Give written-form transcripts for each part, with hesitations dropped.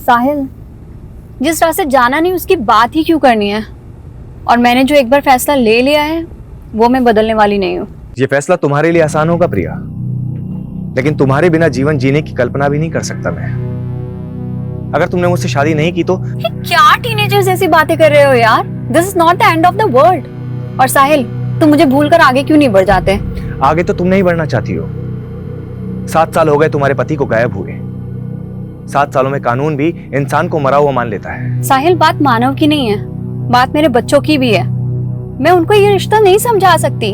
साहिल, जिस रास्ते जाना नहीं उसकी बात ही क्यों करनी है? और मैंने जो एक बार फैसला ले लिया है वो मैं बदलने वाली नहीं हूँ। ये फैसला तुम्हारे लिए आसान होगा प्रिया, लेकिन तुम्हारे बिना जीवन जीने की कल्पना भी नहीं कर सकता मैं। अगर तुमने मुझसे शादी नहीं की तो क्या टीनेजर्स जैसी बातें कर रहे हो यार? This is not the end of the world. और साहिल, तुम मुझे भूलकर आगे क्यों नहीं बढ़ जाते? आगे तो तुम नहीं बढ़ना चाहती हो। 7 साल हो गए तुम्हारे पति को गायब हुए। 7 सालों में कानून भी इंसान को मरा हुआ मान लेता है। साहिल, बात मानव की नहीं है, बात मेरे बच्चों की भी है। मैं उनको ये रिश्ता नहीं समझा सकती।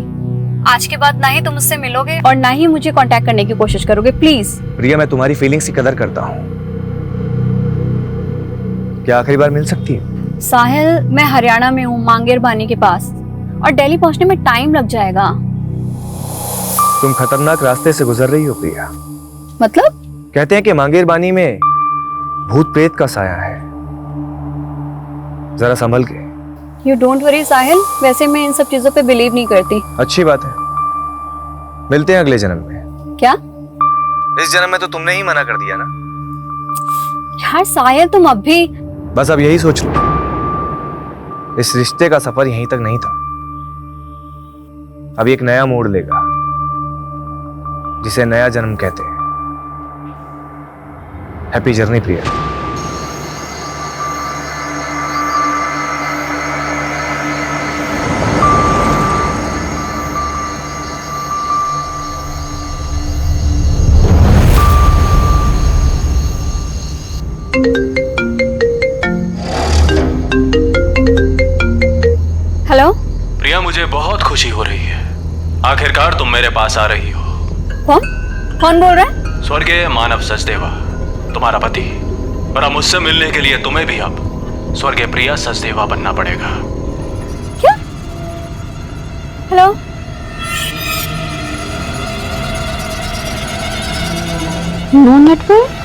आज के बाद ना ही तुम मुझसे मिलोगे और ना ही मुझे कांटेक्ट करने की कोशिश करोगे, प्लीज। प्रिया, मैं तुम्हारी फीलिंग्स की कदर करता हूँ। क्या आखिरी बार मिल सकती है? साहिल, मैं हरियाणा में हूँ, मांगेर बानी के पास, और दिल्ली पहुँचने में टाइम लग जाएगा। तुम खतरनाक रास्ते से गुजर रही हो प्रिया। मतलब? कहते हैं कि मांगेर बानी में भूत प्रेत का साया है, जरा संभल के। यू डोंट वरी साहिल, वैसे मैं इन सब चीजों पे बिलीव नहीं करती। अच्छी बात है, मिलते हैं अगले जन्म में। क्या? इस जन्म में तो तुमने ही मना कर दिया ना। यार साहिल, तुम अब भी। बस अब यही सोच लो, इस रिश्ते का सफर यहीं तक नहीं था, अब एक नया मोड़ लेगा जिसे नया जन्म कहते हैं। हैप्पी जर्नी प्रिया। हेलो प्रिया, मुझे बहुत खुशी हो रही है, आखिरकार तुम मेरे पास आ रही हो। कौन कौन बोल रहा है? स्वर्गीय मानव सचदेवा, तुम्हारा पति। पर अब मुझसे मिलने के लिए तुम्हें भी अब स्वर्गीय प्रिया सचदेवा बनना पड़ेगा। क्या? Hello? No network?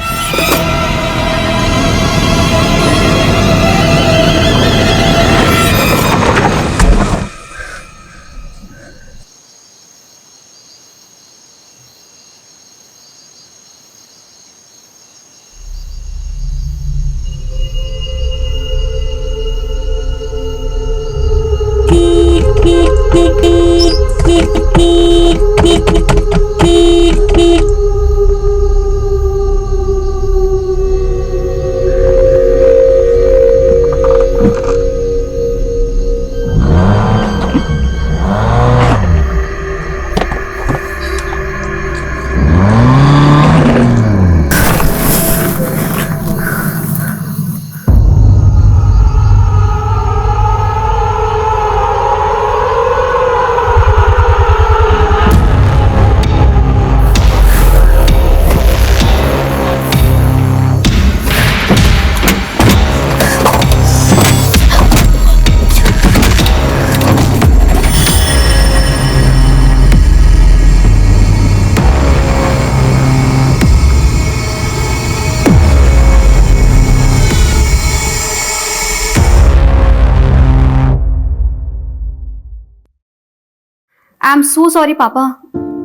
I am so sorry papa,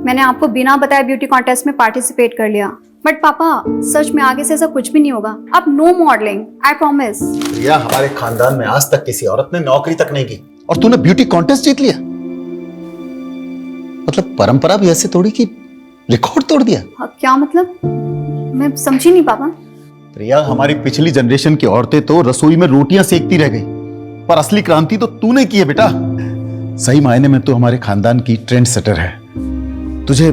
मैंने आपको बिना बताए ब्यूटी कॉन्टेस्ट में पार्टिसिपेट कर लिया। बट पापा, सच में आगे से ऐसा कुछ भी नहीं होगा। अब नो मॉडलिंग, आई प्रॉमिस। प्रिया, हमारे खानदान में आज तक किसी औरत ने नौकरी तक नहीं की और तूने ब्यूटी कॉन्टेस्ट जीत लिया। मतलब परंपरा भी ऐसे तोड़ी कि रिकॉर्ड तोड़ दिया। क्या मतलब? मैं समझी नहीं पापा। प्रिया, हमारी पिछली जनरेशन की औरतें तो रसोई में रोटियां सेकती रह गई, पर असली क्रांति तो तूने की है बेटा। सही मायने में तो हमारे खानदान की ट्रेंड सेटर है। तुझे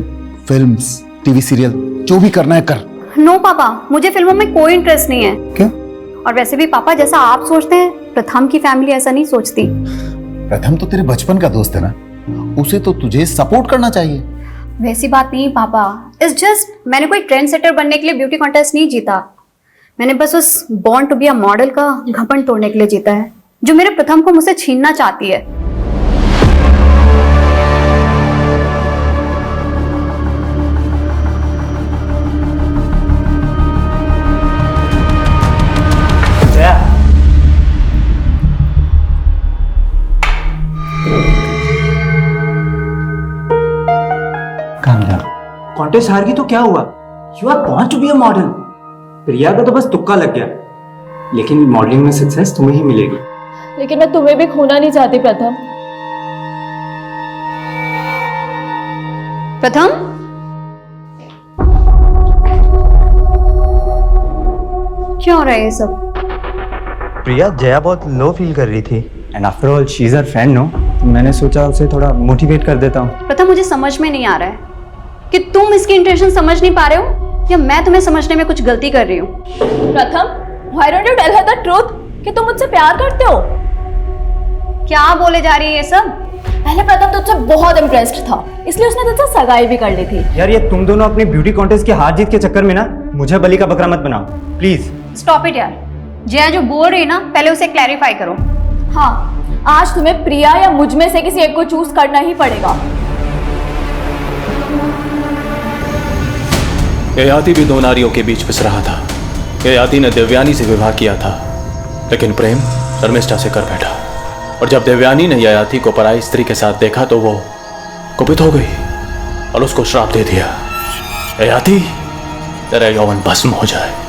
फिल्म्स, टीवी सीरियल जो भी करना है कर। नो पापा, मुझे फिल्मों में कोई इंटरेस्ट नहीं है। क्यों? और वैसे भी पापा, जैसा आप सोचते हैं, प्रथम की फैमिली ऐसा नहीं सोचती। प्रथम तो तेरे बचपन का दोस्त है ना, उसे तो तुझे सपोर्ट करना चाहिए। वैसी बात नहीं पापा, इट्स जस्ट मैंने कोई ट्रेंड सेटर बनने के लिए ब्यूटी कॉन्टेस्ट नहीं जीता। मैंने बस उस born to be a model का घमंड तोड़ने के लिए जीता है, जो मेरे प्रथम को मुझसे छीनना चाहती है। कॉन्टेस्ट हार गई तो क्या हुआ? You are born to be a model. Priya का तो बस तुक्का लग गया, लेकिन मॉडलिंग में सक्सेस तुम्हें ही मिलेगी। लेकिन मैं तुम्हें भी खोना नहीं चाहती प्रथम। प्रथम, क्या हो रहा है ये सब? प्रिया, जया बहुत लो फील कर रही थी। And after all she is our friend, no? तो मैंने सोचा उसे थोड़ा मोटिवेट कर देता हूँ। प्रथम, मुझे समझ में नहीं आ रहा है कि तुम इसकी इंटेंशन समझ नहीं पा रहे हो या मैं तुम्हें समझने में कुछ गलती कर रही हूँ। प्रथम, why don't you tell her the truth कि तुम मुझसे प्यार करते हो? क्या बोले जा रही है ये सब? पहले प्रथम तुझसे बहुत इम्प्रेस्ड था, इसलिए उसने तुझसे सगाई भी कर ली थी। यार ये तुम दोनों अपनी ब्यूटी कॉन्टेस्ट की हार जीत के चक्कर में ना मुझे बलि का बकरा मत बनाओ प्लीज। स्टॉप इट यार। जया जो बोल रही है ना, पहले उसे क्लैरिफाई करो। हाँ, आज तुम्हें प्रिया या मुझ में से किसी एक को चूज करना ही पड़ेगा। ययाति भी दो नारियों के बीच पिस रहा था। ययाति ने देवयानी से विवाह किया था, लेकिन प्रेम शर्मिष्ठा से कर बैठा। और जब देवयानी ने ययाति को पराई स्त्री के साथ देखा तो वो कुपित हो गई और उसको श्राप दे दिया, ययाति तेरा यौवन भस्म हो जाए।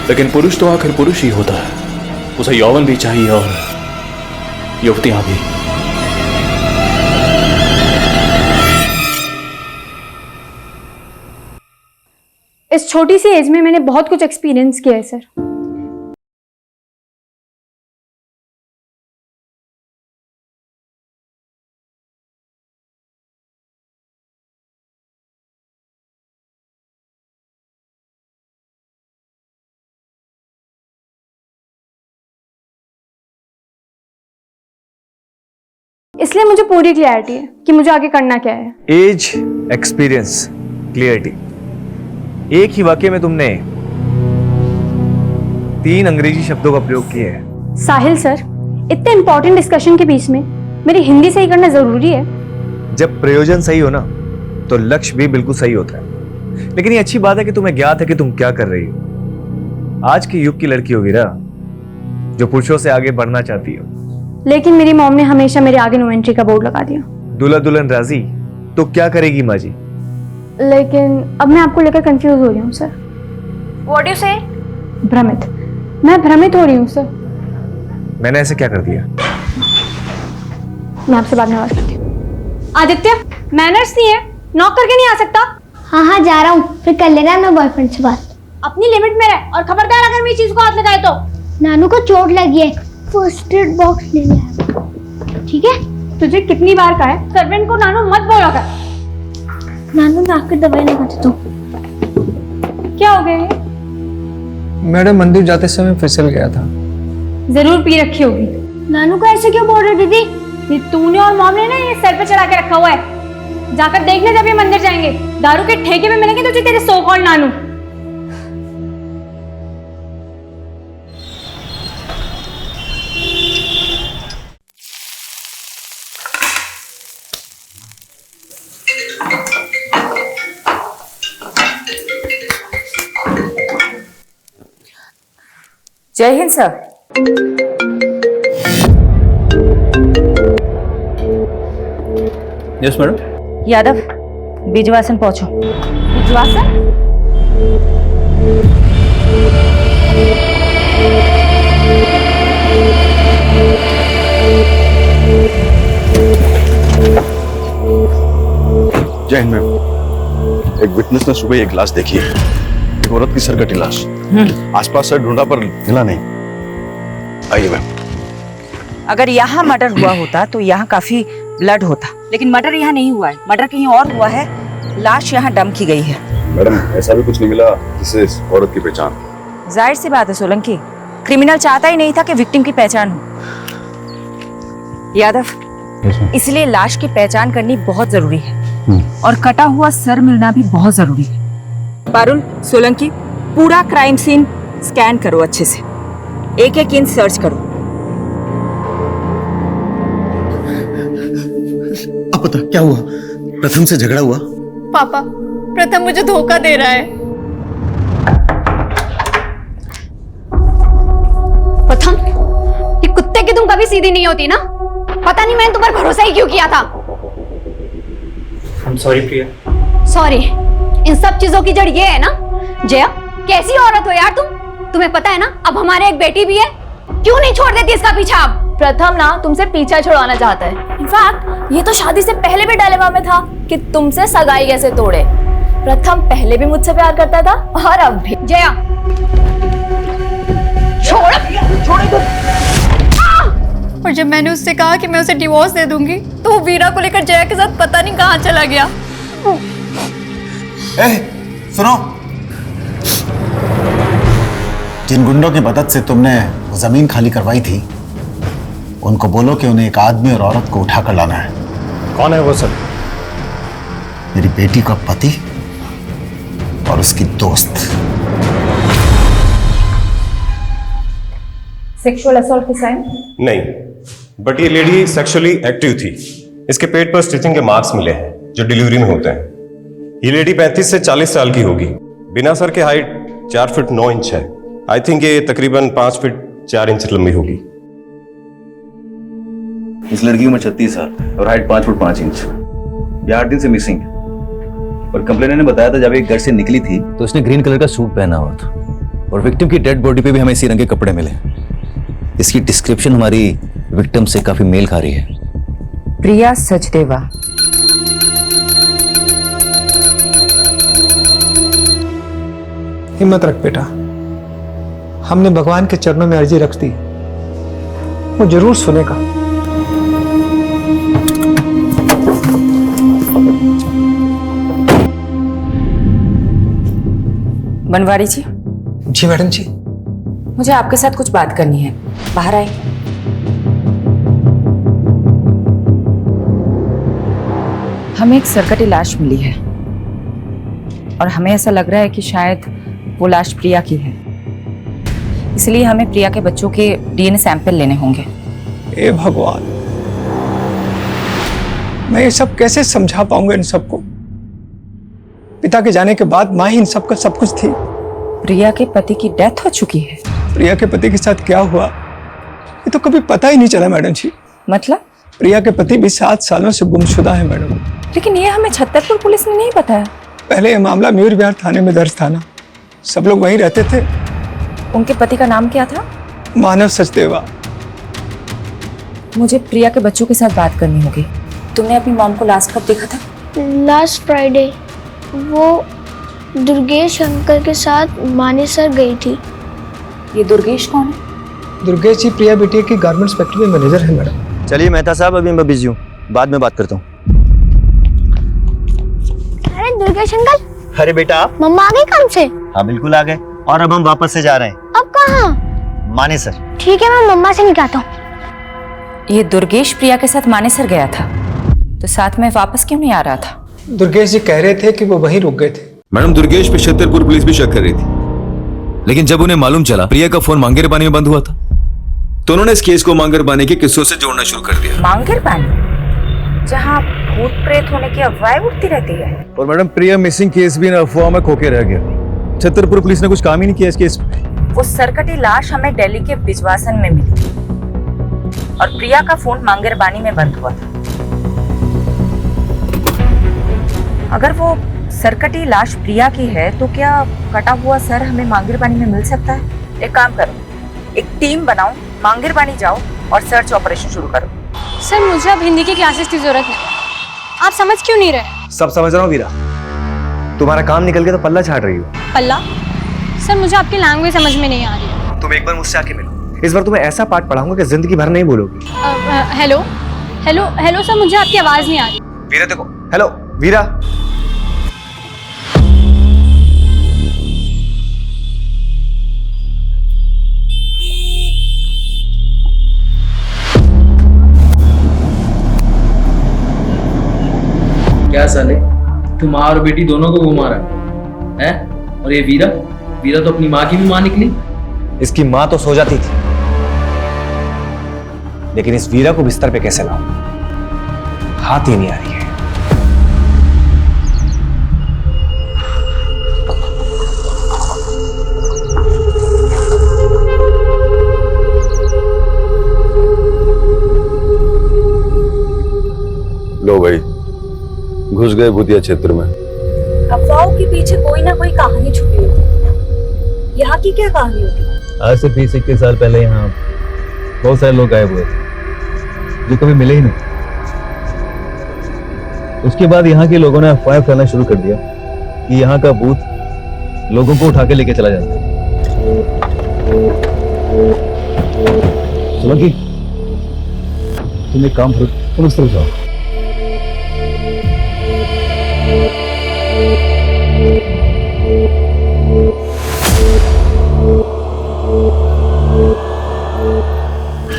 लेकिन पुरुष तो आखिर पुरुष ही होता है, उसे यौवन भी चाहिए और युवतियां भी। इस छोटी सी एज में मैंने बहुत कुछ एक्सपीरियंस किया है सर। इसलिए मुझे पूरी क्लैरिटी है कि मुझे आगे करना क्या है। एज, एक्सपीरियंस, क्लियरिटी, एक ही वाक्य में तुमने 3 अंग्रेजी शब्दों का प्रयोग किया है। साहिल सर, इतने इंपॉर्टेंट डिस्कशन के बीच में मेरी हिंदी सही करना जरूरी है। जब प्रयोजन सही हो ना तो लक्ष्य भी बिल्कुल सही होता है। लेकिन ये अच्छी बात है कि तुम्हें ज्ञात है कि तुम क्या कर रही हो। आज के युग की लड़की होगी ना जो पुरुषों से आगे बढ़ना चाहती हो। लेकिन मेरी मॉम ने हमेशा मेरे आगे नो एंट्री का बोर्ड लगा दिया। दूल्हा दुल्हन राजी तो क्या करेगी माँ जी? लेकिन अब मैं आपको लेकर कंफ्यूज हो रही हूँ सर। व्हाट यू से? भ्रमित। मैं भ्रमित हो रही हूँ सर। मैंने ऐसे क्या कर दिया? मैं आपसे बाद में बात करती हूँ। आदित्य, मैनर्स नहीं है, नॉक करके नहीं आ सकता। हाँ हाँ जा रहा हूँ, फिर कर लेना मैं बॉयफ्रेंड से बात। अपनी लिमिट में रह और खबरदार अगर मेरी चीज को हाथ लगाए तो। नानू को चोट लगी है, फर्स्ट एड बॉक्स ले लिया, ठीक है? तुझे कितनी बार कहा है सर्वेंट को नानू मत बोला कर। नानू मैं आकर दवाई लगाती तो। क्या हो गया ये? मैडम मंदिर जाते समय फिसल गया था। जरूर पी रखी होगी। नानू को ऐसे क्यों बोल रही दीदी? ये तूने और मॉम ने ना ये सर पे चढ़ा के रखा हुआ है। जाकर देखने जब ये मंदिर जाएंगे, दारू के ठेके में मिलेंगे तुझे तेरे सो कॉल्ड नानू। Jai Hind sir. Yes madam. Yadav, Bijwasan पहुंचो। विश्वासन? जय हिंद मैम। एक विटनेस ने सुबह एक लाश देखी है, एक औरत की सरकटी लाश। आसपास से ढूंढा पर मिला नहीं। आइए मैम। अगर यहाँ मर्डर हुआ होता तो यहाँ काफी ब्लड होता, लेकिन मर्डर यहाँ नहीं हुआ है। मर्डर कहीं और हुआ है। लाश यहाँ डंप की गई है। मैडम ऐसा भी कुछ नहीं मिला जिससे इस औरत की पहचान। जाहिर सी बात है सोलंकी, क्रिमिनल चाहता ही नहीं था कि विक्टिम की पहचान हो। यादव, इसलिए लाश की पहचान करनी बहुत जरूरी है और कटा हुआ सर मिलना भी बहुत जरूरी है। पारुल, सोलंकी, पूरा क्राइम सीन स्कैन करो अच्छे से, एक एक इंच सर्च करो। अब बता क्या हुआ? प्रथम से झगड़ा हुआ? पापा, प्रथम मुझे धोखा दे रहा है। प्रथम, सीधी नहीं होती ना। पता नहीं मैंने तुम पर भरोसा ही क्यों किया था। I'm sorry Priya. सॉरी, इन सब चीजों की जड़ ये है ना। जया, कैसी औरत हो यार तुम। तुम्हें पता है ना अब हमारे एक बेटी भी है, क्यों नहीं छोड़ देती इसका पीछा आप। प्रथम ना तुमसे पीछा छुड़वाना चाहता है। इनफैक्ट ये तो शादी से पहले भी डायलेमा में था कि तुमसे सगाई कैसे तोड़े। प्रथम पहले भी मुझसे प्यार करता था और अब भी। जया, छोड़। और जब मैंने उससे कहा कि मैं उसे डिवोर्स दे दूंगी तो वो वीरा को लेकर जया के साथ पता नहीं कहां चला गया। सुनो, जिन गुंडों की मदद से तुमने वो जमीन खाली करवाई थी, उनको बोलो कि उन्हें एक आदमी और औरत को उठाकर लाना है। कौन है वो सर? मेरी बेटी का पति और उसकी दोस्त। सेक्सुअल असॉल्ट के साइन? नहीं, बट ये लेडी सेक्सुअली एक्टिव थी। इसके पेट पर स्टिचिंग के मार्क्स मिले हैं जो डिलीवरी में होते हैं। ये लेडी 35 से 40 साल की होगी। बिना सर के हाइट 4 फीट 9 इंच है। आई थिंक ये तकरीबन 5 फीट 4 इंच लंबी होगी। इस लड़की की उम्र 36 साल और हाइट 5 फुट 5 इंच। ये 8 दिन से मिसिंग है और कंप्लेनर ने बताया था जब एक घर से निकली थी तो उसने ग्रीन कलर का सूट पहना हुआ था और विक्टिम की डेड बॉडी पे भी हमें इसी रंग के कपड़े मिले। इसकी डिस्क्रिप्शन हमारी विक्टिम से काफी मेल खा रही है। प्रिया सचदेवा। हिम्मत रख बेटा, हमने भगवान के चरणों में अर्जी रख दी, वो जरूर सुनेगा। बनवारी जी। जी मैडम जी। मुझे आपके साथ कुछ बात करनी है, बाहर आए। हमें एक सरकटी लाश मिली है और हमें ऐसा लग रहा है कि शायद वो लाश प्रिया की है, इसलिए हमें प्रिया के बच्चों के डीएनए सैंपल लेने होंगे। ए भगवान, मैं ये सब कैसे समझा पाऊंगा इन सबको। पिता के जाने के बाद माँ ही इन सब का सब कुछ थी। प्रिया के पति की डेथ हो चुकी है। प्रिया के पति के साथ क्या हुआ ये तो कभी पता ही नहीं चला मैडम जी। मतलब? प्रिया के पति भी 7 सालों से गुमशुदा है मैडम। लेकिन ये हमें छतरपुर पुलिस ने नहीं बताया। पहले ये मामला मयूर विहार थाने में दर्ज था ना, सब लोग वहीं रहते थे। उनके पति का नाम क्या था? मानव सचदेवा। मुझे प्रिया के बच्चों के साथ बात करनी होगी। तुमने अपनी मॉम को लास्ट कब देखा था? Last Friday. वो दुर्गेश अंकल के साथ मानेसर गई थी। ये दुर्गेश कौन है? दुर्गेश जी प्रिया बिटिया की गारमेंट्स फैक्ट्री में मैनेजर है मैडम। चलिए मेहता साहब, अभी मैं बिजी हूँ, बाद में बात करता हूँ। अरे दुर्गेश अंकल। अरे बेटा, मम्मा आ गई काम से? हाँ बिल्कुल आ गए, और अब हम वापस से जा रहे हैं। अब कहाँ? मानेसर। ठीक है, मैं मम्मा से निकालता हूँ। ये दुर्गेश प्रिया के साथ मानेसर गया था, तो साथ में वापस क्यों नहीं आ रहा था? दुर्गेश जी कह रहे थे कि वो वहीं रुक गए थे। मैडम, दुर्गेश पे छतरपुर पुलिस भी शक कर रही थी, लेकिन जब उन्हें मालूम चला प्रिया का फोन मांगेर पानी में बंद हुआ था तो उन्होंने इस केस को मांगेर पानी के किस्सों से जोड़ना शुरू कर दिया। मांगेर पानी, जहाँ भूत प्रेत होने की अफवाहें उठती रहती है। और मैडम, प्रिया मिसिंग केस भी इन अफवाह में खोके रह गया। छतरपुर पुलिस ने कुछ काम ही नहीं किया इस केस में। वो सरकटी लाश हमें दिल्ली के बिजवासन में मिली और प्रिया का फोन मांगेर पानी में बंद हुआ था। अगर वो सरकटी लाश प्रिया की है तो क्या कटा हुआ सर हमें मांगेर पानी में मिल सकता है? एक काम करो, एक टीम बनाओ, मांगेर पानी जाओ और सर्च ऑपरेशन शुरू करो। सर मुझे अब हिंदी की क्लासेस की जरूरत है, आप समझ क्यों नहीं रहे? सब समझ रहा हूँ वीरा, तुम्हारा काम निकल गया तो पल्ला छाड़ रही हो। पल्ला? सर मुझे आपकी लैंग्वेज समझ में नहीं आ रही। तुम एक बार मुझसे आके मिलो, इस बार तुम्हें ऐसा पाठ पढ़ाऊंगा कि जिंदगी भर नहीं बोलोगी। हेलो हेलो हेलो सर, मुझे आपकी आवाज नहीं आ रही। वीरा देखो, हेलो वीरा। क्या साले, तू माँ और बेटी दोनों को घुमा रहा है? और ये वीरा, वीरा तो अपनी माँ की भी माँ निकली। इसकी माँ तो सो जाती थी, लेकिन इस वीरा को बिस्तर पे कैसे लाऊं, हाथ ही नहीं आ रही है। गए भूतिया क्षेत्र में। अफवाहों के पीछे कोई ना कोई कहानी छुपी होती है। यहाँ की क्या कहानी होती? आज से 20-21 साल पहले यहाँ बहुत सारे लोग गायब हुए थे जो कभी मिले ही नहीं। उसके बाद यहाँ के लोगों ने अफवाह फैलाना शुरू कर दिया कि यहाँ का भूत लोगों को उठा के लेके चला जाता है। सोलंकी, तुम एक काम करो, तुम उस तरफ जाओ।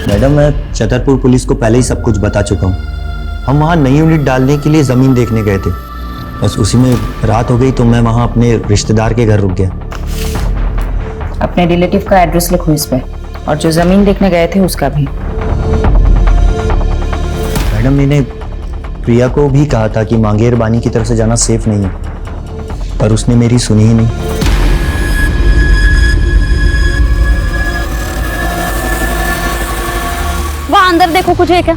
मैडम, मैं छतरपुर पुलिस को पहले ही सब कुछ बता चुका हूँ। हम वहाँ नई यूनिट डालने के लिए ज़मीन देखने गए थे, बस उसी में रात हो गई तो मैं वहाँ अपने रिश्तेदार के घर रुक गया। अपने रिलेटिव का एड्रेस लिखो इस पे, और जो जमीन देखने गए थे उसका भी। मैडम, मैंने प्रिया को भी कहा था कि मांगेर बानी की तरफ से जाना सेफ नहीं है, पर उसने मेरी सुनी ही नहीं। वहां अंदर देखो, कुछ है क्या?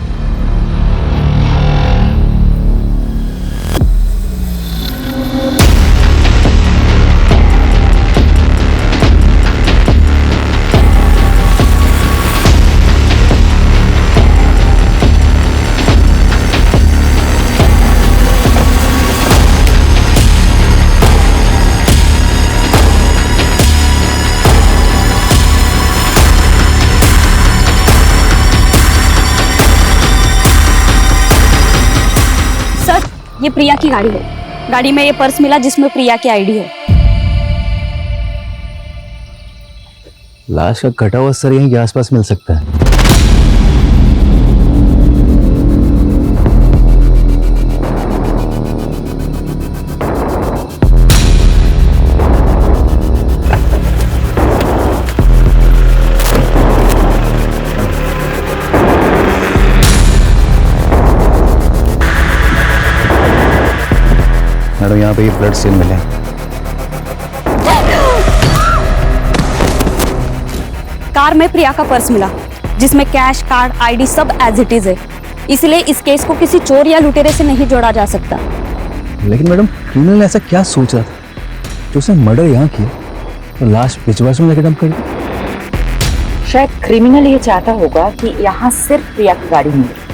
ये प्रिया की गाड़ी है। गाड़ी में ये पर्स मिला जिसमें प्रिया की आईडी है। लाश का कटा हुआ सर यहीं के आसपास मिल सकता है। मैडम, यहाँ पे ये ब्लड स्टेन मिले। कार में प्रिया का पर्स मिला जिसमें कैश, कार्ड, आईडी सब एज इट इज है। इसलिए इस केस को किसी चोर या लुटेरे से नहीं जोड़ा जा सकता। लेकिन मैडम, क्रिमिनल ऐसा क्या सोच रहा था जो उसने मर्डर यहाँ किया और लाश भिजवाश में लेकर डंप कर दी? शायद क्रिमिनल ये चाहता होगा कि यहाँ सिर्फ प्रिया की गाड़ी मिले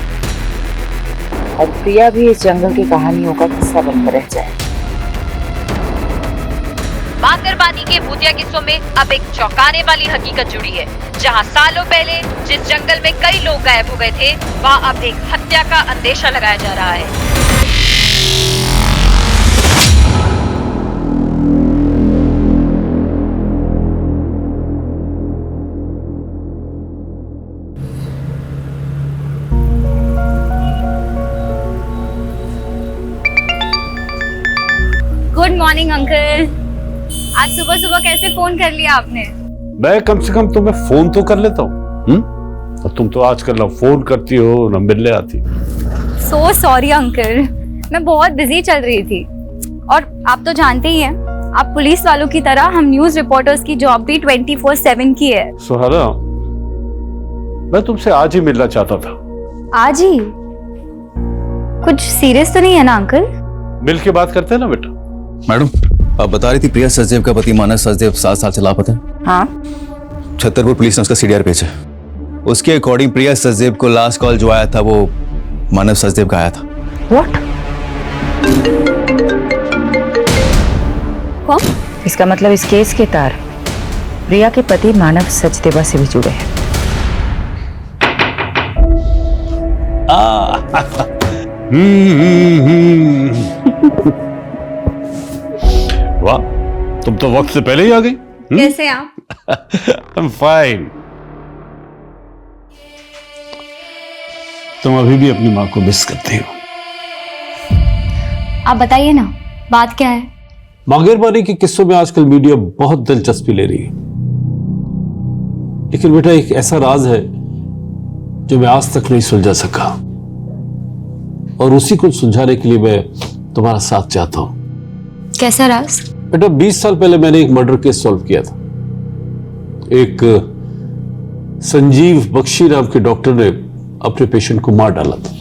और प्रिया भी इस जंगल की कहानियों का हिस्सा बनकर रह जाए। मांगेर बानी के भूतिया किस्सों में अब एक चौंकाने वाली हकीकत जुड़ी है, जहां सालों पहले जिस जंगल में कई लोग गायब हो गए थे, वहां अब एक हत्या का अंदेशा लगाया जा रहा है। Good morning uncle. आज सुबह सुबह कैसे फोन कर लिया आपने? मैं कम से कम तुम्हें फोन तो कर लेता हूँ, और तुम तो आजकल ना फोन करती हो ना मिलने आती। सो सॉरी अंकल, मैं बहुत बिजी चल रही थी। और आप तो जानते ही हैं, आप पुलिस वालों की तरह हम न्यूज रिपोर्टर्स की जॉब भी 24/7 की है। सुहाना, मैं तुमसे आज ही मिलना चाहता था। आज ही? कुछ सीरियस तो नहीं है ना अंकल? मिल के बात करते हैं ना बेटा। मैडम, आप बता रही थी प्रिया सचदेव का पति मानव सचदेव 7 साल से लापता है। हाँ, छतरपुर पुलिस ने उसका सीडीआर भेजा। उसके अकॉर्डिंग प्रिया सचदेव को लास्ट कॉल जो आया था वो मानव सचदेव का आया था। व्हाट? कौन? इसका मतलब इस केस के तार प्रिया के पति मानव सचदेवा से भी जुड़े हैं। वाह, तुम तो वक्त से पहले ही आ गई। कैसे आप? I'm fine। तुम अभी भी अपनी माँ को मिस करती हो। आप बताइए ना, बात क्या है? मांगेर बानी के किस्सों में आजकल मीडिया बहुत दिलचस्पी ले रही है, लेकिन बेटा एक ऐसा राज है जो मैं आज तक नहीं सुलझा सका, और उसी को सुलझाने के लिए मैं तुम्हारा साथ चाहता हूं। कैसा राज? बेटा 20 साल पहले मैंने एक मर्डर केस सॉल्व किया था। एक संजीव बख्शी नाम के डॉक्टर ने अपने पेशेंट को मार डाला था।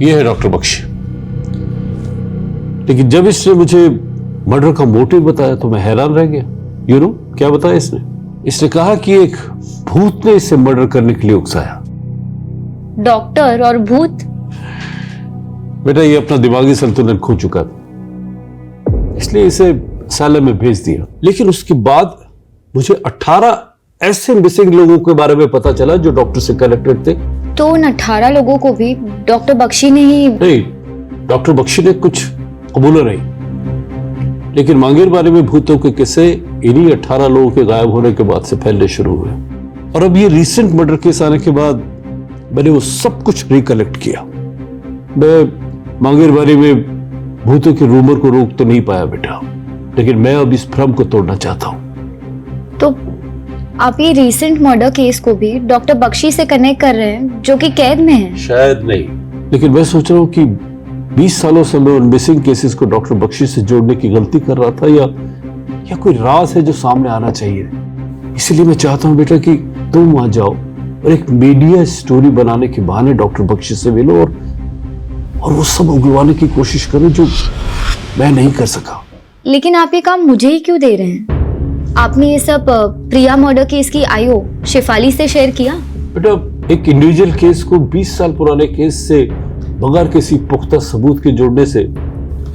ये है डॉक्टर बख्शी। लेकिन जब इसने मुझे मर्डर का मोटिव बताया तो मैं हैरान रह गया। यू नो क्या बताया इसने कहा कि एक भूत ने इसे मर्डर करने के लिए उकसाया। डॉक्टर और भूत? बेटा ये अपना दिमागी संतुलन खो चुका था, इसलिए इसे असylum में भेज दिया। लेकिन उसके बाद मुझे 18 ऐसे मिसिंग लोगों के बारे में पता चला जो डॉक्टर से कनेक्टेड थे। तो उन 18 लोगों को भी डॉक्टर बख्शी ने ही? नहीं, डॉक्टर बख्शी ने कुछ कबूला नहीं, लेकिन मांगेर बारे में भूतों के किस्से इन्हीं 18 लोगों के गायब होने के बाद से फैलने शुरू हुए। और अब ये रिसेंट मर्डर केस आने के बाद मैंने वो सब कुछ रिकलेक्ट किया। मैं मांगेर बारे में भूतों के रूमर को रोक तो नहीं पाया बेटा, लेकिन मैं अब इस भ्रम को तोड़ना चाहता हूं। तो आप ये रिसेंट मर्डर केस को भी डॉक्टर बख्शी से कनेक्ट कर रहे हैं जो कि कैद में है? शायद नहीं, लेकिन मैं सोच रहा हूँ कि 20 सालों से मैं उन मिसिंग केसेस को डॉक्टर बख्शी से जोड़ने की गलती कर रहा था, या कोई राज है जो सामने आना चाहिए। इसलिए मैं चाहता हूँ बेटा कि तुम वहां जाओ और एक मीडिया स्टोरी बनाने के बहाने डॉक्टर बख्शी से मिलो और वो सब उगलवाने की कोशिश करो जो मैं नहीं कर सका। लेकिन आप ये काम मुझे ही क्यों दे रहे हैं? आपने ये सब प्रिया मर्डर केस की आईओ शेफाली से शेयर किया? बेटा एक इंडिविजुअल केस को 20 साल पुराने केस से बगैर किसी पुख्ता सबूत के जोड़ने से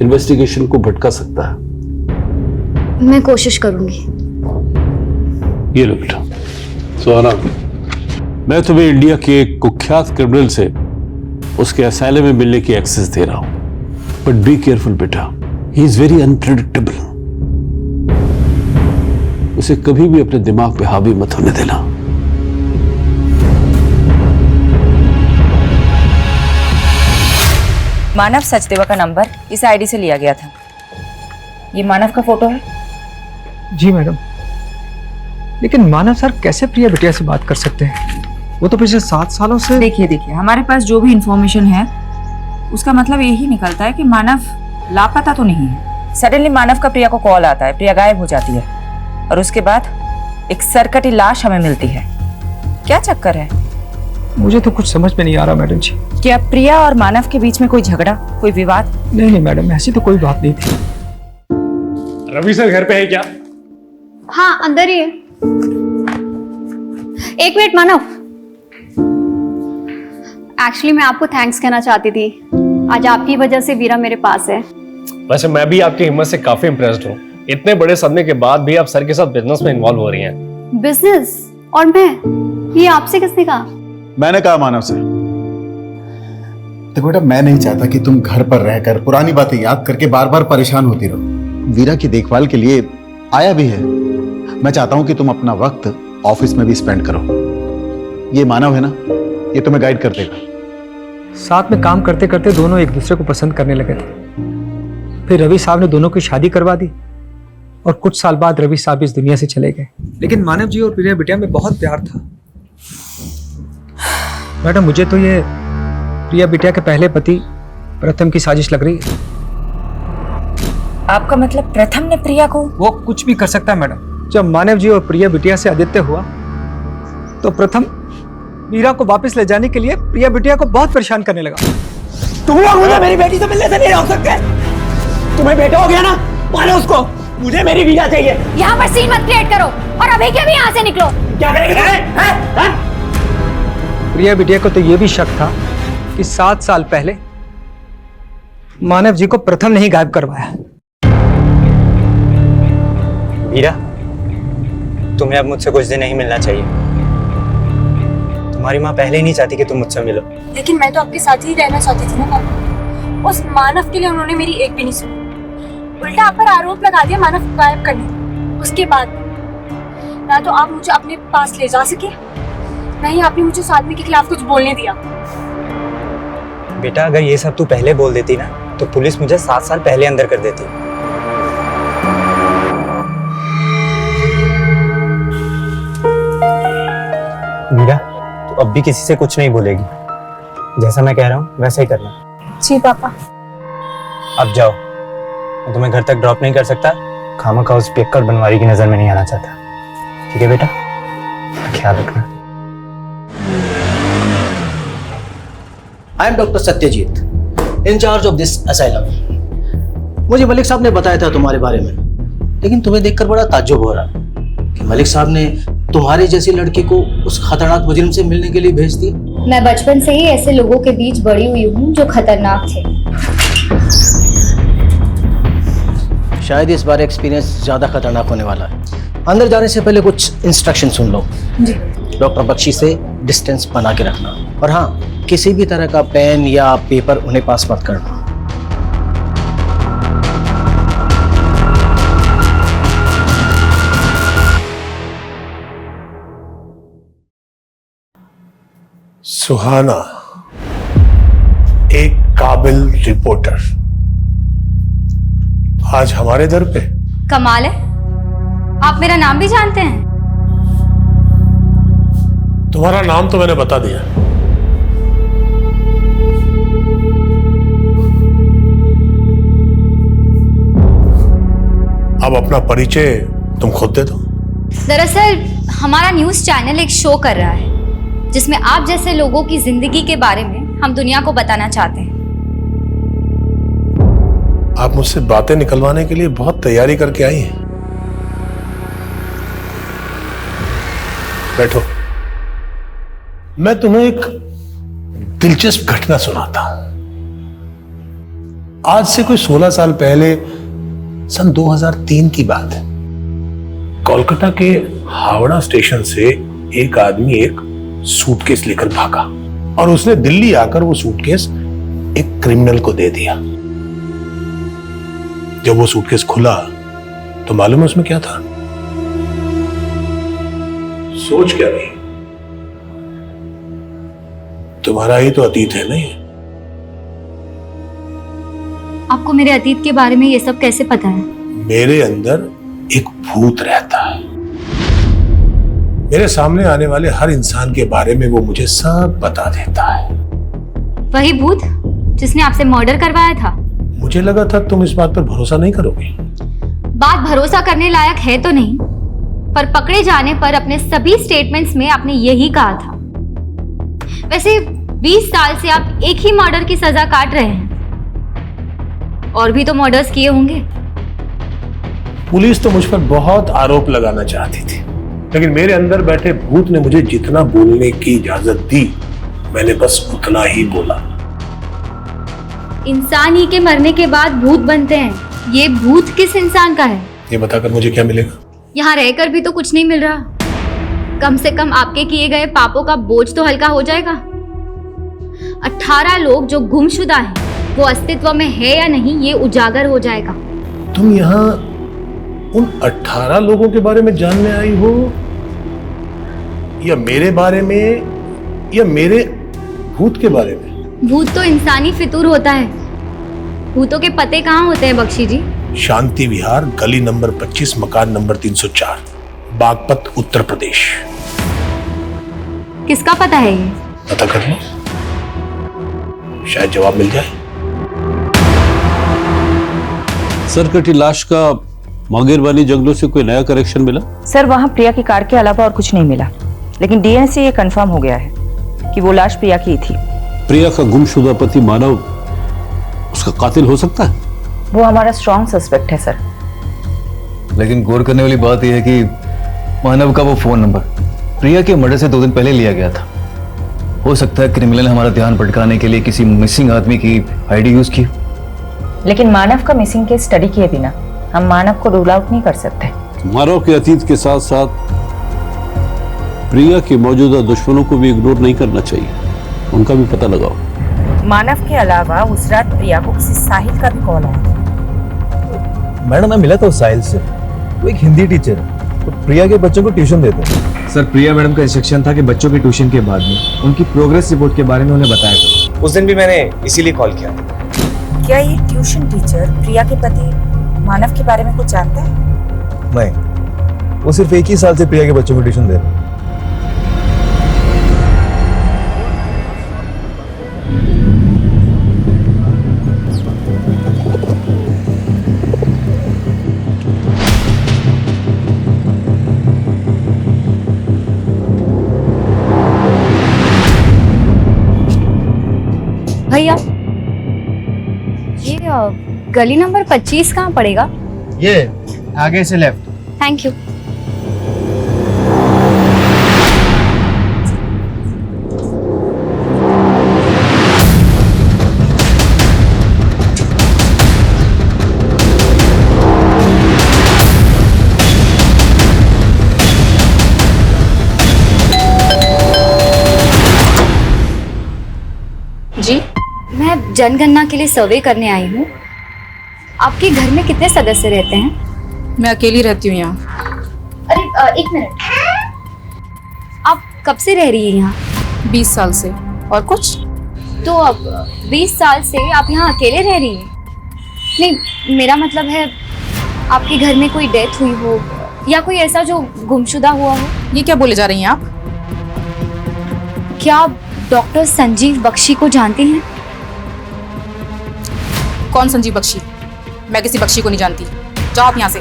इन्वेस्टिगेशन को भटका सकता है। मैं कोशिश करूंगी। ये लो बेटा सुहाना, मैं तुम्हें इंडिया के एक कुख्यात क्रिमिनल से उसके असylum में मिलने की एक्सेस दे रहा हूं, बट बी केयरफुल बेटा, ही इज वेरी अनप्रेडिक्टेबल। उसे कभी भी अपने दिमाग पे हावी मत होने देना। मानव सचदेवा का नंबर इस आईडी से लिया गया था। ये मानव का फोटो है? जी मैडम, लेकिन मानव सर कैसे प्रिया बिटिया से बात कर सकते हैं? वो तो पिछले 7 सालों से। देखिए हमारे पास जो भी इंफॉर्मेशन है उसका मतलब यही निकलता है कि मानव लापता तो नहीं है। सडनली मानव का प्रिया को कॉल आता है, प्रिया गायब हो जाती है और उसके बाद एक सरकटी लाश हमें मिलती है। क्या चक्कर है? मुझे तो कुछ समझ में नहीं आ रहा मैडम जी। क्या प्रिया और मानव के बीच में कोई झगड़ा, कोई विवाद? नहीं मैडम, ऐसी तो कोई बात नहीं थी। रवि सर घर पे है क्या? हाँ अंदर ही है। एक मिनट मानव, एक्चुअली मैं आपको थैंक्स कहना चाहती थी। आज आपकी वजह से वीरा मेरे पास है। वैसे मैं भी आपकी हिम्मत से काफी इम्प्रेस्ड हूँ। इतने बड़े सदमे के बाद भी आप सर के साथ बिजनेस में इन्वॉल्व हो रही हैं। बिजनेस? और मैं? ये आपसे किसने कहा? मैंने कहा मानव से। देखो बेटा, मैं नहीं चाहता कि तुम घर पर रहकर पुरानी बातें याद करके बार बार परेशान होती रहो। वीरा की देखभाल के लिए आया भी है। मैं चाहता हूं कि तुम अपना वक्त ऑफिस में भी स्पेंड करो। ये मानव है ना, ये तुम्हें गाइड कर देगा। साथ में काम करते करते दोनों एक दूसरे को पसंद करने लगे थे। फिर रवि साहब ने दोनों की शादी करवा दी और कुछ साल बाद रवि साहब इस दुनिया से चले गए। लेकिन मानव जी और प्रिया बिटिया में बहुत प्यार था। मैडम मुझे तो ये प्रिया बिटिया के पहले पति प्रथम की साजिश लग रही है। आपका मतलब प्रथम ने प्रिया को? वो कुछ भी कर सकता है मैडम। जब मानव जी और प्रिया बिटिया से आदित्य हुआ तो प्रथम वीरा को वापस ले जाने के लिए प्रिया बिटिया को बहुत परेशान करने लगा। तुम लोग मुझे मेरी बेटी से मिलने से नहीं रोक सकते। तुम्हें बेटा हो गया ना, मानो उसको। मुझे मेरी वीरा चाहिए। यहाँ पर सीन मत क्रिएट करो और अभी के अभी यहाँ से निकलो। क्या करेंगे? प्रिया बिटिया को तो यह भी शक था कि 7 साल पहले मानव जी को प्रथम ने ही गायब करवाया। वीरा, तुम्हें अब मुझसे कुछ दिन नहीं मिलना चाहिए। तुम्हारी माँ पहले ही नहीं चाहती कि तुम मुझसे मिलो। लेकिन मैं तो आपके साथ ही रहना चाहती थी ना पापा। उस मानव के लिए उन्होंने मेरी एक भी नहीं सुनी। उल्टा आप पर आरोप लगा दिया मानव को गायब करने। उसके बाद ना तो आप मुझे अपने पास ले जा सके, ना ही आपने मुझे उस आदमी के खिलाफ कुछ बोलने दिया। बेटा अगर ये सब तू पहले बोल देती ना तो पुलिस मुझे 7 साल पहले अंदर कर देती। वीरा, तू अब भी किसी से कुछ नहीं बोलेगी। जैसा मैं कह रहा हूँ वैसा ही करना। जी पापा। अब जाओ, मैं तुम्हें घर तक ड्रॉप नहीं कर सकता। खामखा उस पियक्कड़ बनवारी की नजर में नहीं आना चाहता। ठीक है बेटा, ख्याल रखना। I am doctor Satyajit. Incharge of this asylum. मुझे मलिक साहब ने बताया था तुम्हारे बारे में, लेकिन तुम्हें देखकर बड़ा ताज्जुब हो रहा कि मलिक साहब ने तुम्हारे जैसी लड़की को उस खतरनाक मुजरिम से मिलने के लिए भेज दी। मैं बचपन से ही ऐसे लोगों के बीच बड़ी हुई हूँ जो खतरनाक थे। शायद इस बार एक्सपीरियंस ज्यादा खतरनाक होने वाला है। अंदर जाने से पहले कुछ इंस्ट्रक्शन सुन लो। डॉक्टर बख्शी से डिस्टेंस बना के रखना, और हाँ, किसी भी तरह का पेन या पेपर उन्हें पास मत करना। सुहाना एक काबिल रिपोर्टर आज हमारे दर पे। कमाल है, आप मेरा नाम भी जानते हैं। तुम्हारा नाम तो मैंने बता दिया। अब अपना परिचय तुम खुद दे दो। दरअसल हमारा न्यूज़ चैनल एक शो कर रहा है जिसमें आप जैसे लोगों की जिंदगी के बारे में हम दुनिया को बताना चाहते हैं। आप मुझसे बातें निकलवाने के लिए बहुत तैयारी करके आई हैं। बैठो, मैं तुम्हें एक दिलचस्प घटना सुनाता हूं। आज से कोई 16 साल पहले सन 2003 की बात है। कोलकाता के हावड़ा स्टेशन से एक आदमी एक सूटकेस लेकर भागा और उसने दिल्ली आकर वो सूटकेस एक क्रिमिनल को दे दिया। जब वो सूटकेस खुला तो मालूम है उसमें क्या था? सोच क्या रही? तुम्हारा ही तो अतीत है नहीं? आपको मेरे अतीत के बारे में ये सब कैसे पता है? मेरे अंदर एक भूत रहता है। मेरे सामने आने वाले हर इंसान के बारे में वो मुझे सब बता देता है। वही भूत जिसने आपसे मर्डर करवाया था? मुझे लगा था तुम इस बात पर भरोसा नहीं करोगे। बात भरोसा करने लायक है तो नहीं, पर पकड़े जाने पर अपने सभी स्टेटमेंट्स में आपने यही कहा था। वैसे 20 साल से आप एक ही मर्डर की सजा काट रहे हैं, और भी तो मर्डर्स किए होंगे। पुलिस तो मुझ पर बहुत आरोप लगाना चाहती थी, लेकिन मेरे अंदर बैठे भूत ने मुझे जितना बोलने की इजाजत दी मैंने बस उतना ही बोला। इंसान ही के मरने के बाद भूत बनते हैं। ये भूत किस इंसान का है? ये बताकर मुझे क्या मिलेगा? यहाँ रहकर भी तो कुछ नहीं मिल रहा। कम से कम आपके किए गए पापों का बोझ तो हल्का हो जाएगा। 18 लोग जो गुमशुदा हैं, वो अस्तित्व में है या नहीं ये उजागर हो जाएगा। तुम यहाँ उन 18 लोगों के बारे में जानने आई हो, या मेरे बारे में, या मेरे भूत के बारे में? भूत तो इंसानी फितूर होता है। भूतों के पते कहाँ होते हैं बख्शी जी? शांति विहार, गली नंबर 25, मकान नंबर 304, बागपत, उत्तर प्रदेश। किसका पता है ये? पता कर लो, शायद जवाब मिल जाए। सर, कटी लाश का मांगेरवानी जंगलों से कोई नया करेक्शन मिला? सर, वहाँ प्रिया की कार के अलावा और कुछ नहीं मिला, लेकिन डीएनए से ये कंफर्म हो गया है कि वो लाश प्रिया की थी। प्रिया का गुमशुदा पति मानव उसका कातिल हो सकता है? वो हमारा स्ट्रॉन्ग सस्पेक्ट है सर। लेकिन गौर करने वाली बात यह है कि मानव का वो फोन नंबर प्रिया के मर्डर से 2 दिन पहले लिया गया था। हो सकता है क्रिमिनल ने हमारा ध्यान भटकाने के लिए किसी मिसिंग आदमी की आईडी यूज की। लेकिन मानव का मिसिंग केस स्टडी किए बिना हम मानव को रूल आउट नहीं कर सकते। मानव के अतीत के साथ साथ प्रिया के मौजूदा दुश्मनों को भी इग्नोर नहीं करना चाहिए, उनका भी पता लगाओ। मानव के अलावा उस रात प्रिया को किसी साहिल का भी कॉल आया। मैडम, मैं मिला था उस साहिल से। वो एक हिंदी टीचर है, तो प्रिया के बच्चों को ट्यूशन देते हैं। सर, प्रिया मैडम का इंस्ट्रक्शन था कि बच्चों की ट्यूशन के बाद में उनकी प्रोग्रेस रिपोर्ट के बारे में उन्हें बताया था। उस दिन भी मैंने इसीलिए कॉल किया। क्या ये ट्यूशन टीचर प्रिया के पति मानव के बारे में कुछ जानता है? नहीं, वो सिर्फ 1 ही साल से प्रिया के बच्चों को ट्यूशन दे रहे हैं। भैया, ये गली नंबर 25 कहाँ पड़ेगा? ये आगे से लेफ्ट। Thank you. जी, मैं जनगणना के लिए सर्वे करने आई हूँ। आपके घर में कितने सदस्य रहते हैं? मैं अकेली रहती हूँ यहाँ। अरे एक मिनट, आप कब से रह रही हैं यहाँ? 20 साल से। और कुछ? तो अब 20 साल से आप यहाँ अकेले रह रही हैं? नहीं, मेरा मतलब है आपके घर में कोई डेथ हुई हो या कोई ऐसा जो गुमशुदा हुआ हो। ये क्या बोले जा रही हैं आप? क्या आप डॉक्टर संजीव बख्शी को जानती हैं? कौन संजीव बख्शी? मैं किसी बख्शी को नहीं जानती। जाओ आप यहाँ से।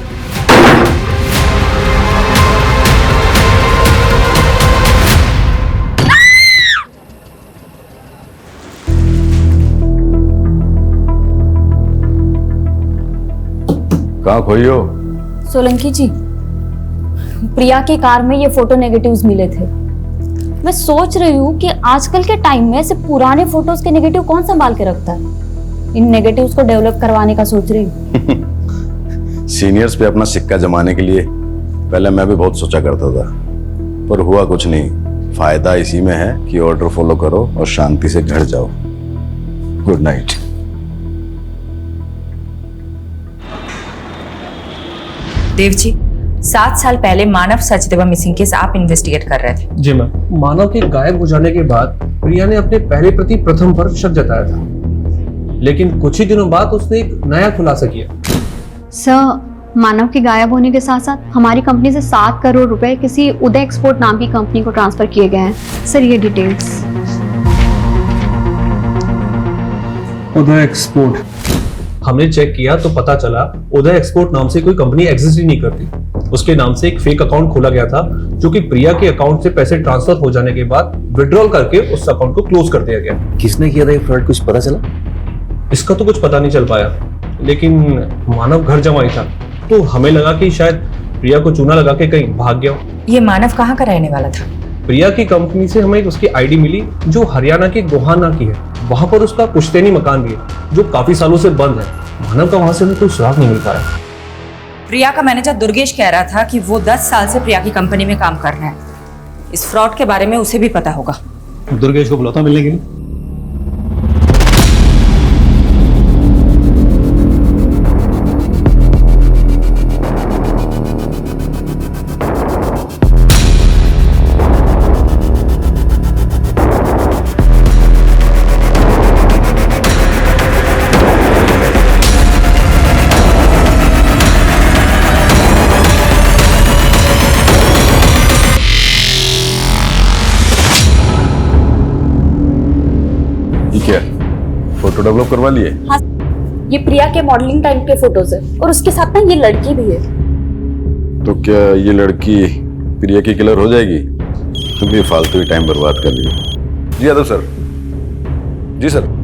कहाँ खोई हो? सोलंकी जी, प्रिया की कार में ये फोटो नेगेटिव्स मिले थे। मैं सोच रही हूँ कि आजकल के टाइम में सिर्फ पुराने फोटोज के नेगेटिव कौन संभाल के रखता है। इन नेगेटिव्स को डेवलप करवाने का सोच रही हूँ। सीनियर्स पे अपना सिक्का जमाने के लिए पहले मैं भी बहुत सोचा करता था, पर हुआ कुछ नहीं। फायदा इसी में है कि ऑर्डर फॉलो करो और शांति से घर जाओ। Good night. देव जी, 7 साल पहले मानव सचदेवा मिसिंग केस आप इन्वेस्टिगेट कर रहे थे। जी मैम। मानव के गायब हो जाने के बाद प्रिया ने अपने पहले प्रति प्रथम पर शक जताया था, लेकिन कुछ ही दिनों बाद उसने एक नया खुलासा किया। सर, मानव के गायब होने के साथ साथ हमारी कंपनी से 7 करोड़ रुपए किसी उदय एक्सपोर्ट नाम की कंपनी को ट्रांसफर किए गए हैं। सर, ये डिटेल्स। उदय एक्सपोर्ट, हमने चेक किया तो पता चला उदय एक्सपोर्ट नाम से कोई कंपनी एग्जिस्ट ही नहीं करती। उसके नाम से एक फेक अकाउंट खोला गया था, जो कि प्रिया के अकाउंट से पैसे ट्रांसफर हो जाने के बाद विड्रॉल करके उस अकाउंट को क्लोज कर दिया गया। किसने किया था ये फ्रॉड, कुछ पता चला? इसका तो कुछ पता नहीं चल पाया, लेकिन मानव घर जमाई था, तो हमें लगा कि शायद प्रिया को चूना लगा के कहीं भाग गया। ये मानव कहाँ का रहने वाला था? प्रिया की कंपनी से हमें उसकी आईडी मिली जो हरियाणा के गोहाना की है। वहां पर उसका पुश्तैनी मकान भी है जो काफी सालों से बंद है। मानव का वहां से हमें कोई सुराग नहीं मिल पाया। प्रिया का मैनेजर दुर्गेश कह रहा था कि वो 10 साल से प्रिया की कंपनी में काम कर रहे हैं। इस फ्रॉड के बारे में उसे भी पता होगा। दुर्गेश को बुलाता मिलने के लिए। क्या फोटो डेवलप करवा लिए? हाँ, ये प्रिया के मॉडलिंग टाइम के फोटोज है और उसके साथ ना ये लड़की भी है। तो क्या ये लड़की प्रिया की किलर हो जाएगी? तुम भी फालतू ही टाइम बर्बाद कर लिए। जी यादव सर। जी सर।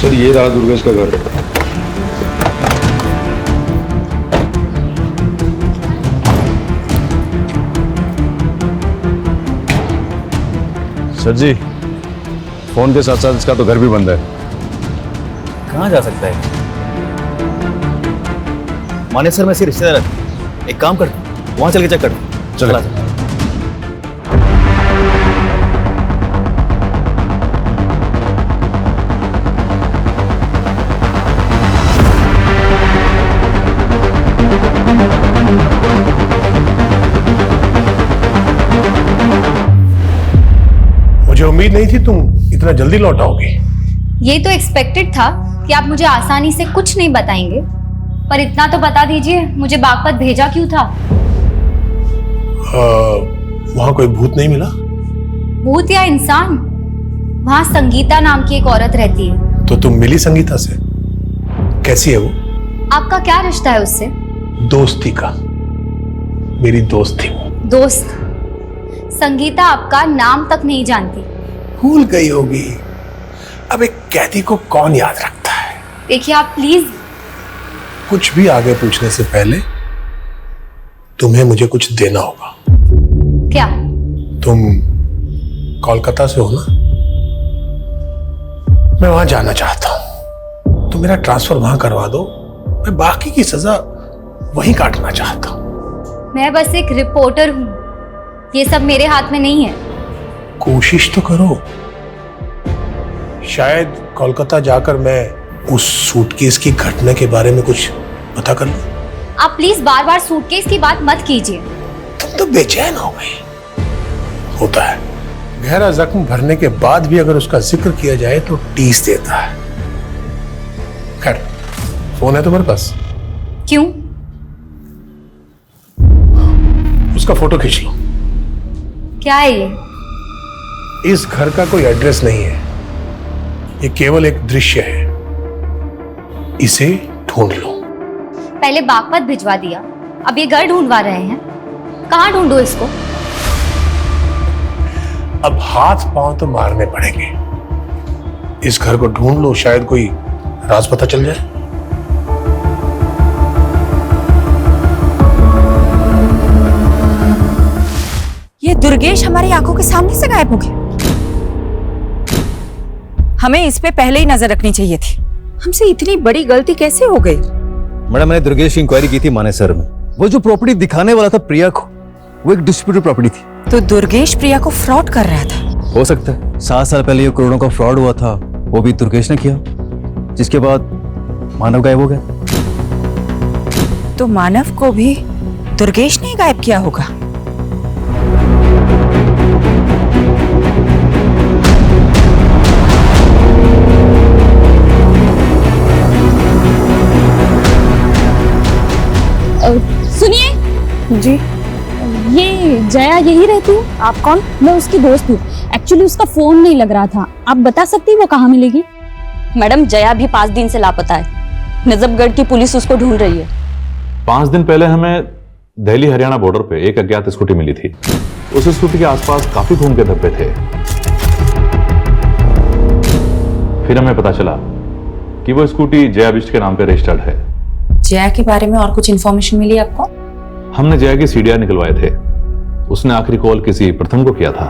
सर, ये रहा दुर्गेश का घर। सर जी, फोन के साथ साथ इसका तो घर भी बंद है। कहाँ जा सकता है? माने सर, मैं इसके रिश्तेदार है। एक काम कर, वहां चल के चेक कर। चला। मुझे उम्मीद नहीं थी तुम इतना जल्दी लौट आओगी। ये तो एक्सपेक्टेड था कि आप मुझे आसानी से कुछ नहीं बताएंगे, पर इतना तो बता दीजिए मुझे बागपत भेजा क्यों था? वहां कोई भूत नहीं मिला? भूत या इंसान? वहां संगीता नाम की एक औरत रहती है। तो तुम मिली संगीता से? कैसी है वो? आपका क्या रिश्ता है उससे? दोस्ती का, मेरी दोस्त थी वो। दोस्त? संगीता आपका नाम तक नहीं जानती। भूल गई होगी। अब एक कैदी को कौन याद रखता है? देखिए आप प्लीज। कुछ भी आगे पूछने से पहले तुम्हें मुझे कुछ देना होगा। क्या? तुम कोलकाता से हो ना? मैं वहां जाना चाहता हूं। तुम मेरा ट्रांसफर वहां करवा दो, मैं बाकी की सजा वहीं काटना चाहता हूं। मैं बस एक रिपोर्टर हूं, ये सब मेरे हाथ में नहीं है। कोशिश तो करो। शायद कोलकाता जाकर मैं उस सूटकेस की घटना के बारे में कुछ पता कर लूं। आप प्लीज बार बार सूटकेस की बात मत कीजिए। तुम तो बेचैन हो गई। होता है, गहरा जख्म भरने के बाद भी अगर उसका जिक्र किया जाए तो टीस देता है। खैर, फोन है तुम्हारे पास? क्यों? उसका फोटो खींच लो। क्या है ये? इस घर का कोई एड्रेस नहीं है, ये केवल एक दृश्य है। इसे ढूंढ लो। पहले बागपत भिजवा दिया, अब ये घर ढूंढवा रहे हैं। कहाँ ढूंढो इसको? अब हाथ पांव तो मारने पड़ेंगे। इस घर को ढूंढ लो, शायद कोई राज पता चल जाए। ये दुर्गेश हमारी आंखों के सामने से गायब हो गया। हमें इस पे पहले ही नजर रखनी चाहिए थी। हमसे इतनी बड़ी गलती कैसे हो गई? मैडम, मैंने दुर्गेश की इंक्वायरी की थी मानेसर में। वो जो प्रॉपर्टी दिखाने वाला था प्रिया को, वो एक डिस्प्यूटेड प्रॉपर्टी थी। तो दुर्गेश प्रिया को फ्रॉड कर रहा था? हो सकता है। 7 साल पहले ये करोड़ों का फ्रॉड हुआ था, वो भी दुर्गेश ने किया, जिसके बाद मानव गायब हो गया। तो मानव को भी दुर्गेश ने गायब किया होगा। सुनिए जी, ये जया यही रहती है? आप कौन? मैं उसकी दोस्त हूँ। एक्चुअली उसका फोन नहीं लग रहा था, आप बता सकती हैं वो कहाँ मिलेगी? मैडम, जया भी 5 दिन से लापता है। नजफगढ़ की पुलिस उसको ढूंढ रही है। 5 दिन पहले हमें दिल्ली हरियाणा बॉर्डर पे एक अज्ञात स्कूटी मिली थी। उस स्कूटी के आसपास काफी खून के धब्बे थे। फिर हमें पता चला कि वो स्कूटी जया बिष्ट के नाम पे रजिस्टर्ड है। जया के बारे में और कुछ इन्फॉर्मेशन मिली आपको? हमने जया की सीडीआर निकलवाए थे। उसने आखिरी कॉल किसी प्रथम को किया था।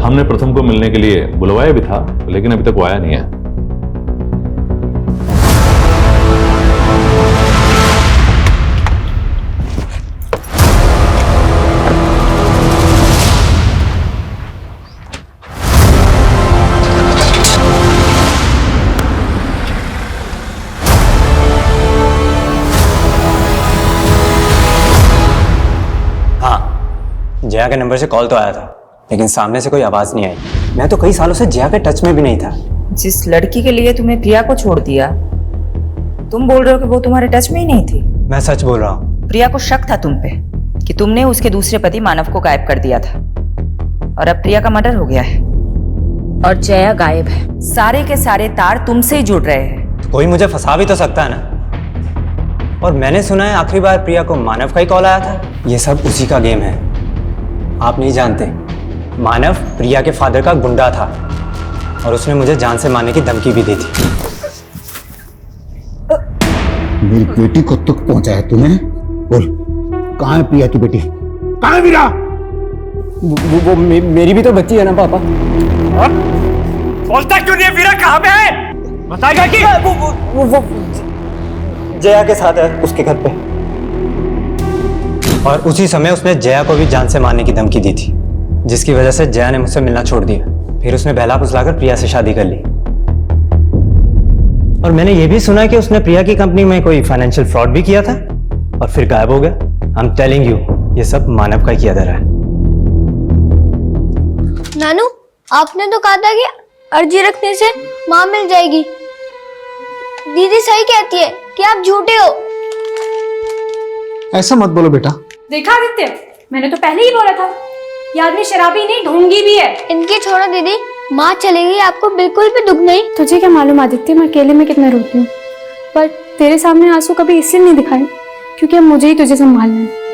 हमने प्रथम को मिलने के लिए बुलवाया भी था, लेकिन अभी तक वो आया नहीं है। जया के नंबर से कॉल तो आया था, लेकिन सामने से कोई आवाज नहीं आई। मैं तो कई सालों से जया के टच में भी नहीं था। जिस लड़की के लिए तुम्हें प्रिया को छोड़ दिया, तुम बोल रहे हो कि वो तुम्हारे टच में ही नहीं थी? मैं सच बोल रहा हूँ। प्रिया को शक था तुम पे कि तुमने उसके दूसरे पति मानव को गायब कर दिया था, और अब प्रिया का मर्डर हो गया है और जया गायब है। सारे के सारे तार तुमसे ही जुड़ रहे हैं। तो कोई मुझे फंसा भी तो सकता है ना। और मैंने सुना है आखिरी बार प्रिया को मानव का ही कॉल आया था। ये सब उसी का गेम है। आप नहीं जानते, मानव प्रिया के फादर का गुंडा था और उसने मुझे जान से मारने की धमकी भी दी थी। मेरी बेटी को तक पहुंचाया तूने? बोल, कहाँ है प्रिया की बेटी? कहाँ है वीरा? वो मेरी भी तो बच्ची है ना पापा। बोलता क्यों नहीं? वीरा कहाँ पे है? बताएगा कि? वो जया के साथ है, उसके घर पे। और उसी समय उसने जया को भी जान से मारने की धमकी दी थी, जिसकी वजह से जया ने मुझसे मिलना छोड़ दिया। फिर उसने बहला फुसलाकर प्रिया से शादी कर ली। और मैंने ये भी सुना कि उसने प्रिया की कंपनी में कोई फाइनेंशियल फ्रॉड भी किया था और फिर गायब हो गया। आई एम टेलिंग यू, ये सब मानव का किया धरा है। नानू, आपने तो कहा था कि अर्जी रखने से माँ मिल जाएगी। दीदी सही कहती है कि आप झूठे हो। ऐसा मत बोलो बेटा। देखा आदित्य, मैंने तो पहले ही बोला था, ये आदमी शराबी नहीं ढोंगी भी है। इनकी छोड़ो दीदी, माँ चली गई, आपको बिल्कुल भी दुख नहीं। तुझे क्या मालूम आदित्य, मैं अकेले में कितना रोती हूँ, पर तेरे सामने आंसू कभी इसलिए नहीं दिखाए क्योंकि अब मुझे ही तुझे संभालना है।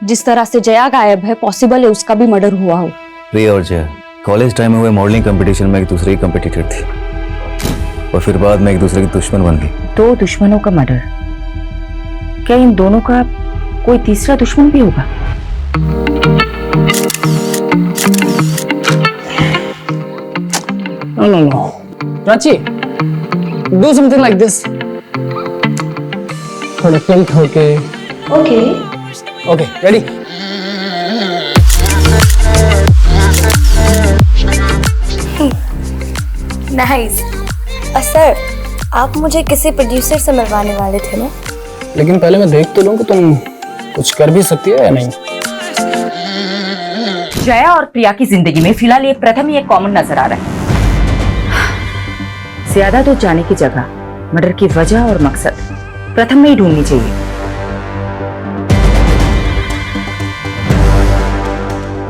जिस तरह से जया गायब है, पॉसिबल है उसका भी मर्डर हुआ हो। प्रिया और जया कॉलेज टाइम में हुए मॉडलिंग कंपटीशन में एक दूसरे की कंपटीटर थी और फिर बाद में एक दूसरे की दुश्मन बन गई। 2 दुश्मनों का मर्डर, क्या इन दोनों का कोई तीसरा दुश्मन भी होगा? No. Prachi, do something like this. थोड़ा tilt होके. Okay, ready? नाइस। सर, आप मुझे किसी प्रोड्यूसर से मिलवाने वाले थे ना? लेकिन पहले मैं देख तो लूं कि तुम कुछ कर भी सकती हो या नहीं। जया और प्रिया की जिंदगी में फिलहाल ये प्रथम ही एक कॉमन नजर आ रहा है। ज्यादा दूर जाने की जगह मर्डर की वजह और मकसद प्रथम में ही ढूंढनी चाहिए।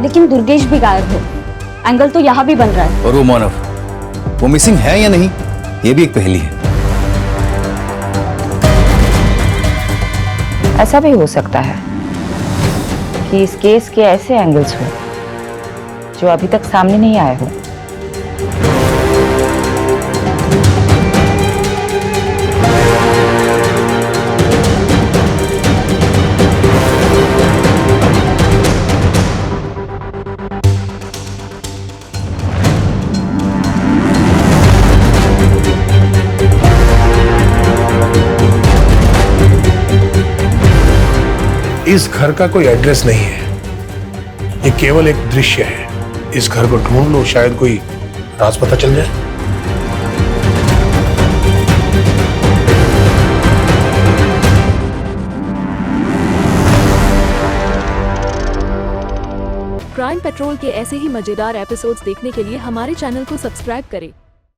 लेकिन दुर्गेश भी गायब है, एंगल तो यहाँ भी बन रहा है। और वो मानव, वो मिसिंग है या नहीं, ये भी एक पहेली है। ऐसा भी हो सकता है कि इस केस के ऐसे एंगल्स हो जो अभी तक सामने नहीं आए हो। इस घर का कोई एड्रेस नहीं है, ये केवल एक दृश्य है। इस घर को ढूंढ लो, शायद कोई राज पता चल जाए। क्राइम पेट्रोल के ऐसे ही मजेदार एपिसोड्स देखने के लिए हमारे चैनल को सब्सक्राइब करें